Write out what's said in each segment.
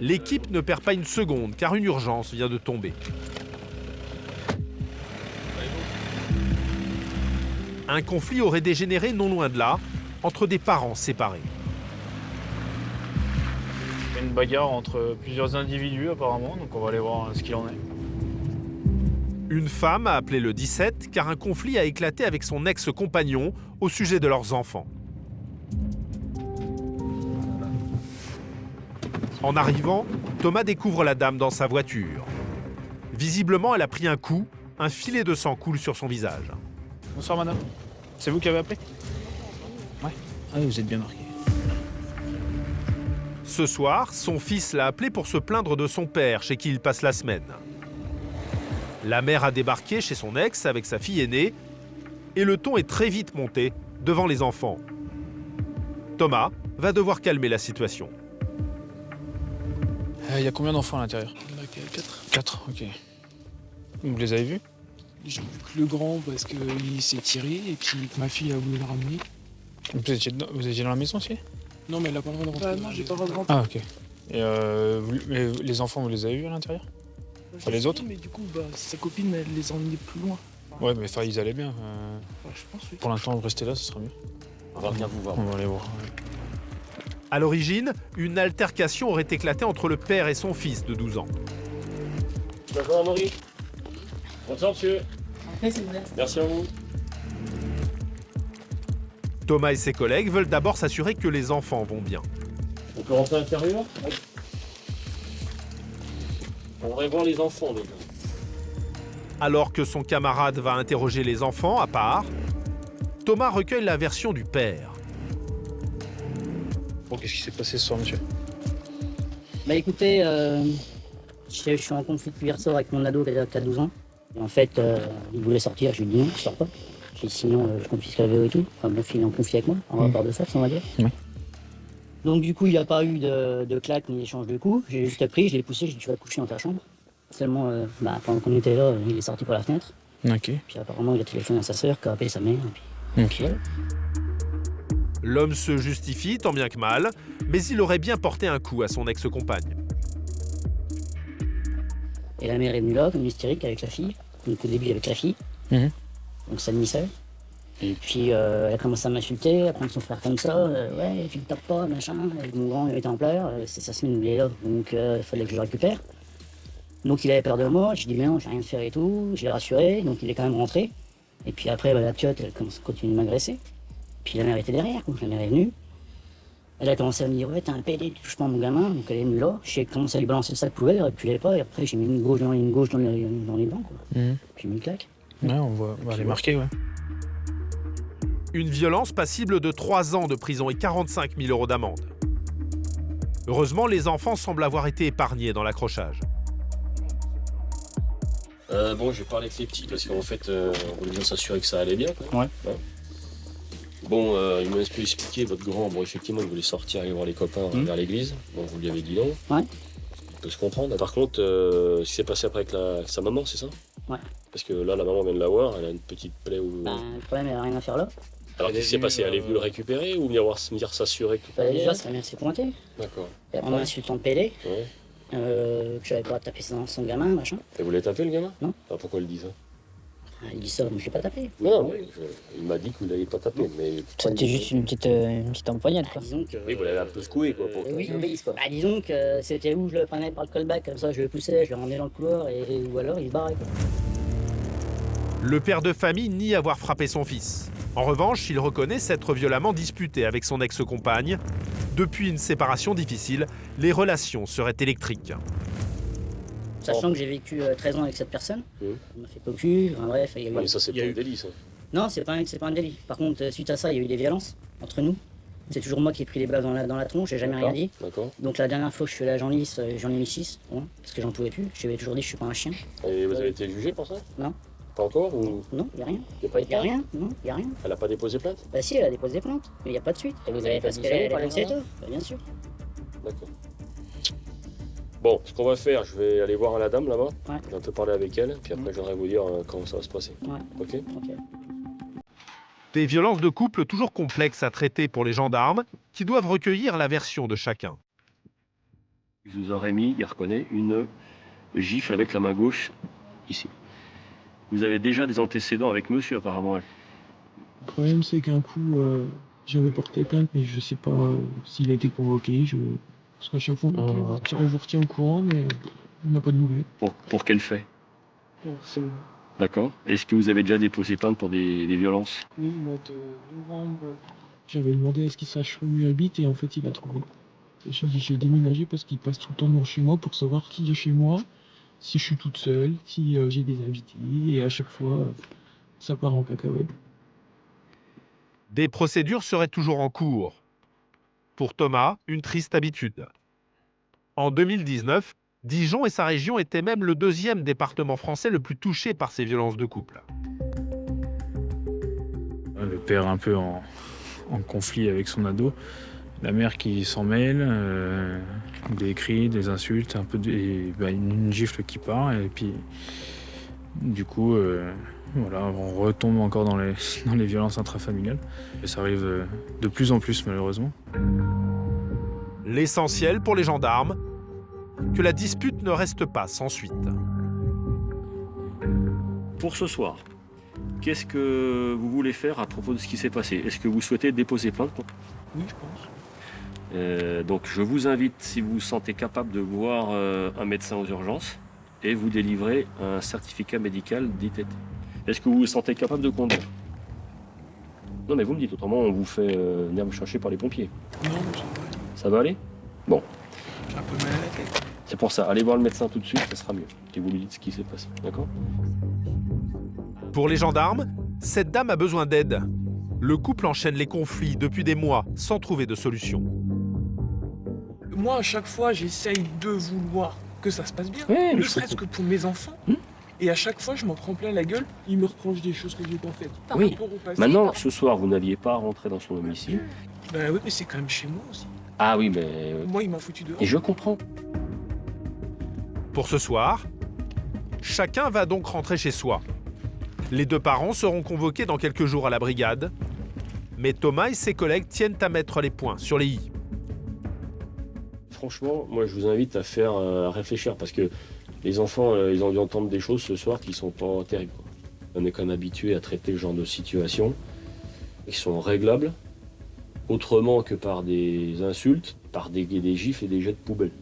L'équipe ne perd pas une seconde car une urgence vient de tomber. Un conflit aurait dégénéré non loin de là, entre des parents séparés. Il y a une bagarre entre plusieurs individus apparemment, donc on va aller voir ce qu'il en est. Une femme a appelé le 17 car un conflit a éclaté avec son ex-compagnon au sujet de leurs enfants. En arrivant, Thomas découvre la dame dans sa voiture. Visiblement, elle a pris un coup, un filet de sang coule sur son visage. Bonsoir madame, c'est vous qui avez appelé? Ouais. Ah oui, vous êtes bien marqué. Ce soir, son fils l'a appelé pour se plaindre de son père chez qui il passe la semaine. La mère a débarqué chez son ex avec sa fille aînée et le ton est très vite monté devant les enfants. Thomas va devoir calmer la situation. Il y a combien d'enfants à l'intérieur? Il y en a 4. 4, ok. Vous les avez vus? J'ai vu que le grand parce qu'il s'est tiré et puis ma fille a voulu le ramener. Vous étiez dans la maison aussi? Non, mais elle a pas le droit de rentrer. Non, j'ai pas le droit de rentrer. Ah, ok. Et mais les enfants, vous les avez vus à l'intérieur? Enfin, les autres? Mais du coup, sa copine, elle les a emmenés plus loin. Ouais, mais enfin, ils allaient bien. Je pense, oui. Pour l'instant, restez là, ce sera mieux. On va venir vous voir. On va aller voir. À l'origine, une altercation aurait éclaté entre le père et son fils de 12 ans. Bonjour Amaury. Bonsoir monsieur. Merci à vous. Thomas et ses collègues veulent d'abord s'assurer que les enfants vont bien. On peut rentrer à l'intérieur? On va voir les enfants déjà. Alors que son camarade va interroger les enfants à part, Thomas recueille la version du père. Bon, qu'est-ce qui s'est passé ce soir, monsieur? Bah écoutez, je suis en conflit depuis hier soir avec mon ado qui a 12 ans. Et en fait, il voulait sortir, je lui ai dit non, je sors pas. J'ai dit sinon, je confisque la vélo et tout. Enfin, mon fils est en conflit avec moi, en rapport de force, on va dire. Oui. Donc du coup, il n'y a pas eu de claque ni d'échange de coups. J'ai juste pris, je l'ai poussé, j'ai dit tu vas te coucher dans ta chambre. Seulement, pendant qu'on était là, il est sorti par la fenêtre. Ok. Puis apparemment, il a téléphoné à sa sœur, qui a appelé sa mère. Et puis, Ok. L'homme se justifie tant bien que mal, mais il aurait bien porté un coup à son ex-compagne. Et la mère est venue là, comme hystérique, avec la fille. Donc au début, avec la fille. Donc sa demi-sœur. Et puis elle a commencé à m'insulter, à prendre son frère comme ça. Ouais, tu ne tapes pas, machin. Et mon grand il était en pleurs, c'est sa semaine où il est là. Donc il fallait que je le récupère. Donc il avait peur de moi, j'ai dit mais non, j'ai rien de faire et tout. Je l'ai rassuré, donc il est quand même rentré. Et puis après, la piotte, elle continue de m'agresser. Puis la mère était derrière, donc la mère est venue. Elle a commencé à me dire ouais, t'es un PD, tu touches pas à mon gamin. Donc elle est venue là, j'ai commencé à lui balancer le sac poubelle, elle reculait pas. Et après, j'ai mis une gauche dans les dents, quoi. J'ai mis une claque. Ouais, on va les marquer, ouais. Une violence passible de 3 ans de prison et 45 000 € d'amende. Heureusement, les enfants semblent avoir été épargnés dans l'accrochage. Bon, je vais parler avec les petits parce qu'en fait, on voulait bien s'assurer que ça allait bien. Ouais. Bon, il m'a un peu expliqué, votre grand, bon, effectivement, il voulait sortir, aller voir les copains vers l'église. Bon, vous lui avez dit non. Ouais. Il peut se comprendre. Par contre, ce qui s'est passé après avec sa maman, c'est ça? Ouais. Parce que là, la maman vient de la voir, elle a une petite plaie où... Le problème, elle n'a rien à faire là. Alors, qu'est-ce qui s'est passé? Elle est venue le récupérer ou venir s'assurer que tout allait Déjà, bien? sa mère s'est pointée. D'accord. En m'insultant de PD. Ouais. Que j'avais pas tapé son gamin, machin. Et vous l'avez tapé, le gamin? Non. Alors, pourquoi il dit ça? Il dit ça, mais je l'ai pas tapé. Non, oui, il m'a dit que vous l'avez pas tapé, mais... C'était juste une petite empoignade, quoi. Disons que... Oui, vous l'avez un peu secoué, quoi. Pour... Oui, obéisse, quoi. Disons que c'était où je le prenais par le callback, comme ça je le poussais, je le ramenais dans le couloir, ou alors il se barrait, quoi. Le père de famille nie avoir frappé son fils. En revanche, il reconnaît s'être violemment disputé avec son ex-compagne. Depuis une séparation difficile, les relations seraient électriques. Sachant que j'ai vécu 13 ans avec cette personne, on m'a fait cocu, enfin, bref, il y a eu... Mais ça, c'est pas un délit, ça. Non, c'est pas un délit. Par contre, suite à ça, il y a eu des violences entre nous. C'est toujours moi qui ai pris les blagues dans la tronche, j'ai jamais rien dit. D'accord. Donc la dernière fois que je suis allé à Genlis, j'en ai mis 6, parce que j'en pouvais plus. Je lui avais toujours dit que je suis pas un chien. Et vous avez été jugé pour ça? Non. Pas encore ou... Non, il n'y a rien. Il n'y a pas de Il n'y a rien, non, il n'y a rien. Elle n'a pas déposé plainte? Bah si, elle a déposé plainte, mais il n'y a pas de suite. Et vous avez pas parce dit qu'elle ça, est par exemple? bien sûr. D'accord. Bon, ce qu'on va faire, je vais aller voir la dame là-bas. Ouais. Je vais un peu parler avec elle, puis après je viendrai vous dire comment ça va se passer. Ouais. Ok? Ok. Des violences de couple toujours complexes à traiter pour les gendarmes qui doivent recueillir la version de chacun. Je vous aurais mis, il reconnaît, une gifle avec la main gauche, ici. Vous avez déjà des antécédents avec monsieur, apparemment. Le problème, c'est qu'un coup, j'avais porté plainte, mais je sais pas s'il a été convoqué. Parce qu'à chaque fois, on vous retient au courant, mais on n'a pas de nouvelles. Pour quel fait? C'est bon. D'accord. Est-ce que vous avez déjà déposé plainte pour des violences? Oui, au mois de novembre, j'avais demandé à ce qu'il sache où il habite et en fait, il a trouvé. J'ai déménagé parce qu'il passe tout le temps devant chez moi pour savoir qui est chez moi, si je suis toute seule, si j'ai des invités, et à chaque fois, ça part en cacahuète. Des procédures seraient toujours en cours. Pour Thomas, une triste habitude. En 2019, Dijon et sa région étaient même le 2e département français le plus touché par ces violences de couple. Le père un peu en conflit avec son ado. La mère qui s'en mêle, des cris, des insultes, une gifle qui part. Et puis, du coup, voilà, on retombe encore dans les violences intrafamiliales. Et ça arrive de plus en plus, malheureusement. L'essentiel pour les gendarmes, que la dispute ne reste pas sans suite. Pour ce soir, qu'est-ce que vous voulez faire à propos de ce qui s'est passé? Est-ce que vous souhaitez déposer plainte? Oui, je pense. Donc je vous invite, si vous vous sentez capable, de voir un médecin aux urgences et vous délivrer un certificat médical d'ITT. Est-ce que vous vous sentez capable de conduire? Non mais vous me dites, autrement on vous fait venir me chercher par les pompiers. Non, Ça va aller? Bon. j'ai un peu mal à la tête. C'est pour ça, allez voir le médecin tout de suite, ça sera mieux. Et vous lui dites ce qui s'est passé, d'accord? Pour les gendarmes, cette dame a besoin d'aide. Le couple enchaîne les conflits depuis des mois sans trouver de solution. Moi, à chaque fois, j'essaye de vouloir que ça se passe bien, Ouais, ne je serait-ce que comprends. pour mes enfants. Et à chaque fois, je m'en prends plein la gueule. Ils me reprochent des choses que j'ai pas faites. Par Oui. rapport au passé. Maintenant, ce soir, vous n'alliez pas rentrer dans son domicile. Ben oui, mais c'est quand même chez moi aussi. Ah oui, mais... Moi, il m'a foutu dehors. Et je comprends. Pour ce soir, chacun va donc rentrer chez soi. Les 2 parents seront convoqués dans quelques jours à la brigade. Mais Thomas et ses collègues tiennent à mettre les points sur les i. Franchement, moi, je vous invite à faire à réfléchir parce que les enfants, ils ont dû entendre des choses ce soir qui sont pas terribles, quoi. On est quand même habitué à traiter ce genre de situations qui sont réglables autrement que par des insultes, par des gifles et des jets de poubelle.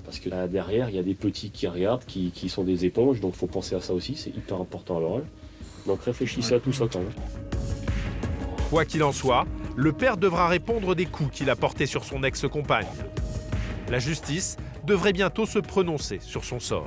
Parce que là, derrière, il y a des petits qui regardent, qui sont des éponges, donc il faut penser à ça aussi, c'est hyper important à l'oral. Donc réfléchissez à tout ça quand même. Quoi qu'il en soit, le père devra répondre des coups qu'il a portés sur son ex-compagne. La justice devrait bientôt se prononcer sur son sort.